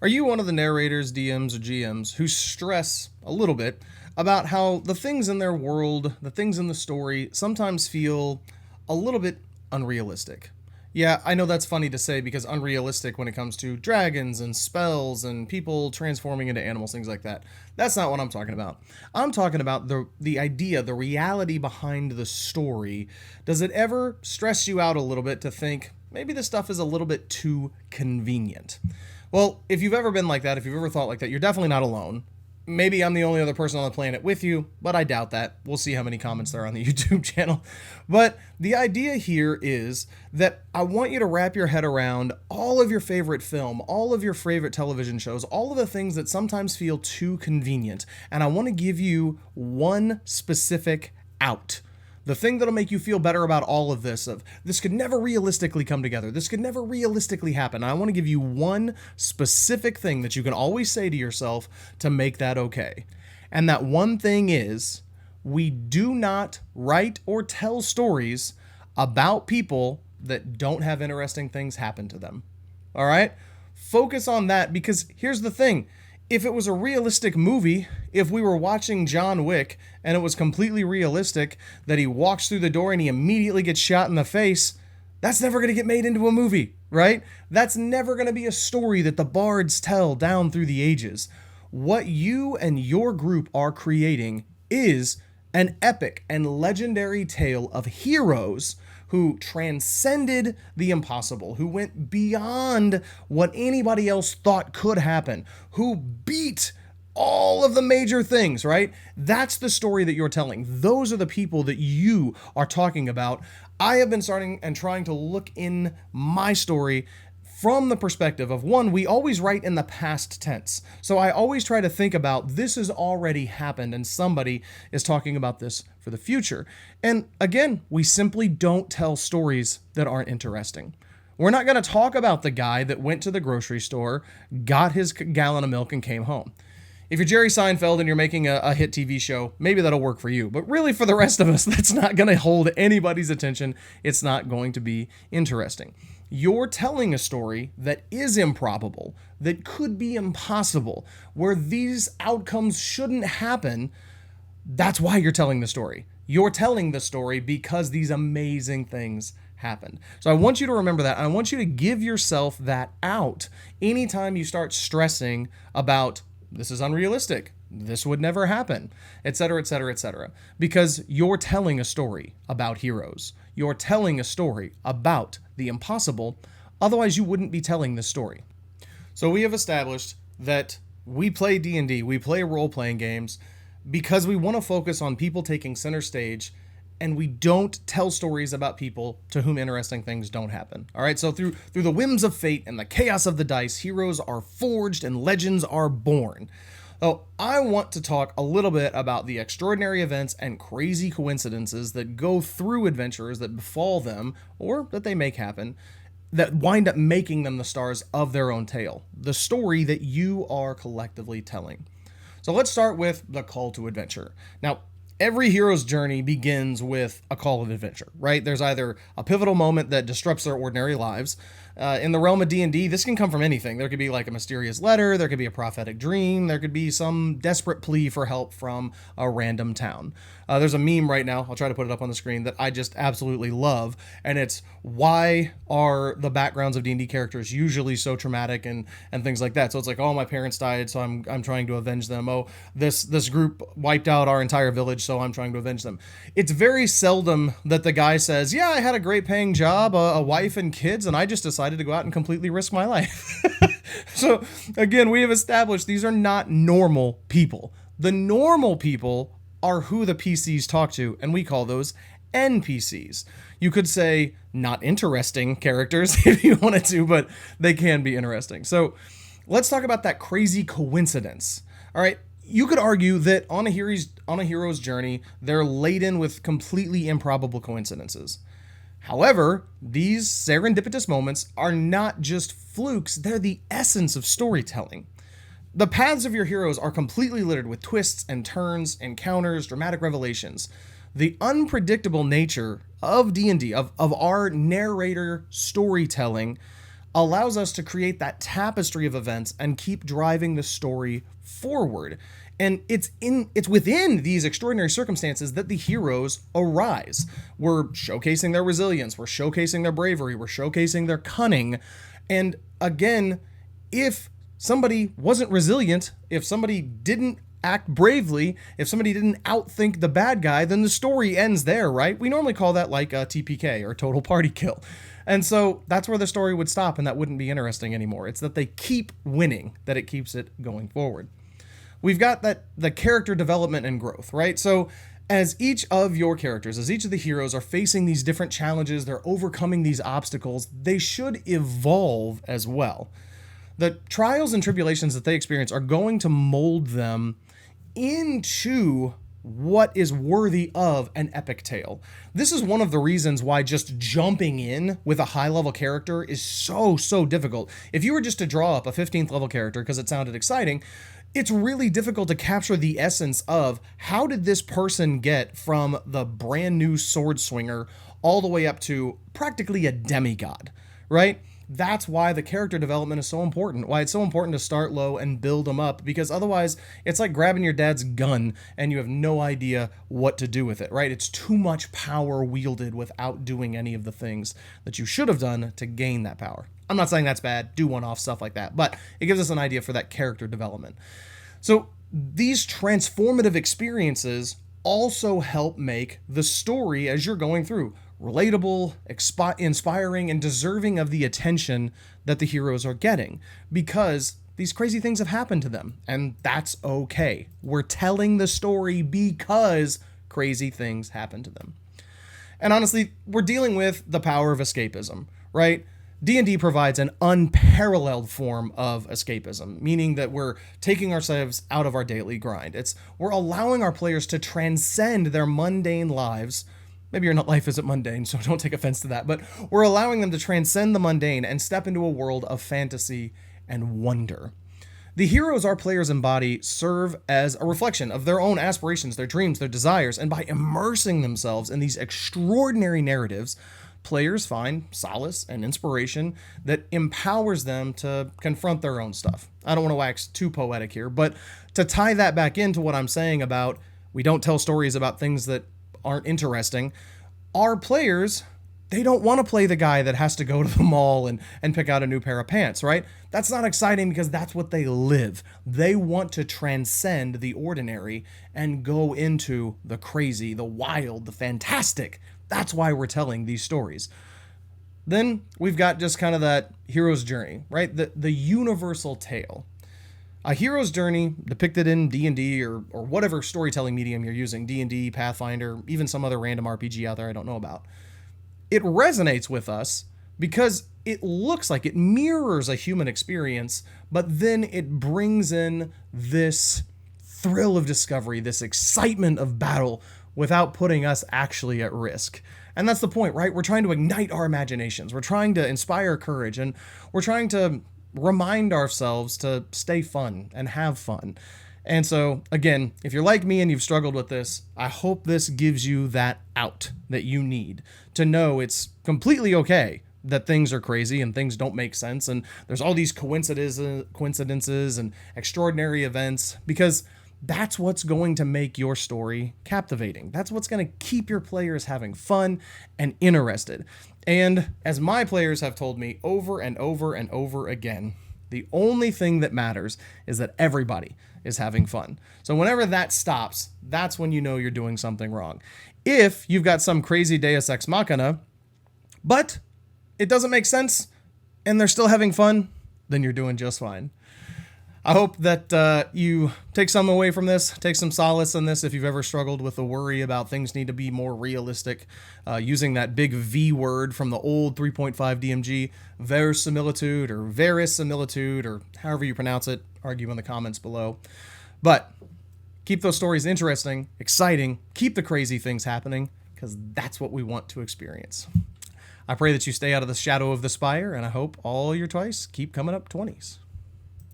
Are you one of the narrators, DMs, or GMs who stress a little bit about how the things in their world, the things in the story, sometimes feel a little bit unrealistic? Yeah, I know that's funny to say because unrealistic when it comes to dragons and spells and people transforming into animals, things like that. That's not what I'm talking about. I'm talking about the idea, the reality behind the story. Does it ever stress you out a little bit to think maybe this stuff is a little bit too convenient? Well, if you've ever been like that, if you've ever thought like that, you're definitely not alone. Maybe I'm the only other person on the planet with you, but I doubt that. We'll see how many comments there are on the YouTube channel. But the idea here is that I want you to wrap your head around all of your favorite film, all of your favorite television shows, all of the things that sometimes feel too convenient. And I want to give you one specific out. The thing that'll make you feel better about all of this could never realistically come together. This could never realistically happen. I want to give you one specific thing that you can always say to yourself to make that okay. And that one thing is, we do not write or tell stories about people that don't have interesting things happen to them. All right? Focus on that, because here's the thing. If it was a realistic movie, if we were watching John Wick and it was completely realistic that he walks through the door and he immediately gets shot in the face, that's never going to get made into a movie, right? That's never going to be a story that the bards tell down through the ages. What you and your group are creating is an epic and legendary tale of heroes who transcended the impossible, who went beyond what anybody else thought could happen, who beat all of the major things, right? That's the story that you're telling. Those are the people that you are talking about. I have been starting and trying to look in my story from the perspective of, one, we always write in the past tense. So I always try to think about this has already happened and somebody is talking about this for the future. And again, we simply don't tell stories that aren't interesting. We're not going to talk about the guy that went to the grocery store, got his gallon of milk, and came home. If you're Jerry Seinfeld and you're making a hit TV show, maybe that'll work for you. But really, for the rest of us, that's not going to hold anybody's attention. It's not going to be interesting. You're telling a story that is improbable, that could be impossible, where these outcomes shouldn't happen. That's why you're telling the story. You're telling the story because these amazing things happened. So I want you to remember that. I want you to give yourself that out anytime you start stressing about this is unrealistic, this would never happen, etc., etc., etc. Because you're telling a story about heroes. You're telling a story about the impossible. Otherwise, you wouldn't be telling this story. So we have established that we play D&D, we play role-playing games because we want to focus on people taking center stage, and we don't tell stories about people to whom interesting things don't happen. All right, so through the whims of fate and the chaos of the dice, heroes are forged and legends are born. So I want to talk a little bit about the extraordinary events and crazy coincidences that go through adventurers, that befall them, or that they make happen, that wind up making them the stars of their own tale, the story that you are collectively telling. So let's start with the call to adventure. Now, every hero's journey begins with a call of adventure, right? There's either a pivotal moment that disrupts their ordinary lives. In the realm of D&D, this can come from anything. There could be like a mysterious letter, there could be a prophetic dream, there could be some desperate plea for help from a random town. There's a meme right now, I'll try to put it up on the screen, that I just absolutely love, and it's, why are the backgrounds of D&D characters usually so traumatic and things like that? So it's like, oh, my parents died, so I'm trying to avenge them. Oh, this group wiped out our entire village, so I'm trying to avenge them. It's very seldom that the guy says, yeah, I had a great paying job, a wife and kids, and I just decided to go out and completely risk my life. So again, we have established these are not normal people. The normal people are who the PCs talk to, and we call those NPCs. You could say not interesting characters if you wanted to, but they can be interesting. So let's talk about that crazy coincidence. All right. You could argue that on a hero's journey, they're laden with completely improbable coincidences. However, these serendipitous moments are not just flukes, they're the essence of storytelling. The paths of your heroes are completely littered with twists and turns, encounters, dramatic revelations. The unpredictable nature of D&D, of our narrator storytelling, allows us to create that tapestry of events and keep driving the story forward. And it's within these extraordinary circumstances that the heroes arise. We're showcasing their resilience, we're showcasing their bravery, we're showcasing their cunning. And again, if somebody wasn't resilient, if somebody didn't act bravely, if somebody didn't outthink the bad guy, then the story ends there, right? We normally call that like a TPK, or total party kill. And so that's where the story would stop, and that wouldn't be interesting anymore. It's that they keep winning that it keeps it going forward. We've got the character development and growth, right? So as each of your characters, as each of the heroes are facing these different challenges, they're overcoming these obstacles, they should evolve as well. The trials and tribulations that they experience are going to mold them into what is worthy of an epic tale. This is one of the reasons why just jumping in with a high level character is so difficult. If you were just to draw up a 15th level character because it sounded exciting, it's really difficult to capture the essence of how did this person get from the brand new sword swinger all the way up to practically a demigod, right? That's why the character development is so important, why it's so important to start low and build them up, because otherwise it's like grabbing your dad's gun and you have no idea what to do with it, right? It's too much power wielded without doing any of the things that you should have done to gain that power. I'm not saying that's bad, do one-off stuff like that, but it gives us an idea for that character development. So these transformative experiences also help make the story as you're going through relatable, inspiring, and deserving of the attention that the heroes are getting, because these crazy things have happened to them, and that's okay. We're telling the story because crazy things happen to them. And honestly, we're dealing with the power of escapism, right? D&D provides an unparalleled form of escapism, meaning that we're taking ourselves out of our daily grind. We're allowing our players to transcend their mundane lives. Maybe your life isn't mundane, so don't take offense to that, but we're allowing them to transcend the mundane and step into a world of fantasy and wonder. The heroes our players embody serve as a reflection of their own aspirations, their dreams, their desires, and by immersing themselves in these extraordinary narratives, players find solace and inspiration that empowers them to confront their own stuff. I don't want to wax too poetic here, but to tie that back into what I'm saying about we don't tell stories about things that aren't interesting, our players, they don't want to play the guy that has to go to the mall and pick out a new pair of pants, right? That's not exciting because that's what they live. They want to transcend the ordinary and go into the crazy, the wild, the fantastic. That's why we're telling these stories. Then we've got just kind of that hero's journey, right? The universal tale. A hero's journey depicted in D&D or whatever storytelling medium you're using, D&D, Pathfinder, even some other random RPG out there I don't know about. It resonates with us because it looks like it mirrors a human experience, but then it brings in this thrill of discovery, this excitement of battle without putting us actually at risk. And that's the point, right? We're trying to ignite our imaginations. We're trying to inspire courage, and we're trying to remind ourselves to stay fun and have fun. And so, again, if you're like me and you've struggled with this, I hope this gives you that out that you need to know it's completely okay that things are crazy and things don't make sense. And there's all these coincidences and extraordinary events, because that's what's going to make your story captivating. That's what's going to keep your players having fun and interested. And as my players have told me over and over and over again, the only thing that matters is that everybody is having fun. So whenever that stops, that's when you know you're doing something wrong. If you've got some crazy Deus Ex Machina, but it doesn't make sense and they're still having fun, then you're doing just fine. I hope that you take some away from this, take some solace in this if you've ever struggled with the worry about things need to be more realistic, using that big V word from the old 3.5 DMG, verisimilitude or verisimilitude, or however you pronounce it, argue in the comments below. But keep those stories interesting, exciting, keep the crazy things happening, because that's what we want to experience. I pray that you stay out of the shadow of the spire, and I hope all your twice keep coming up 20s.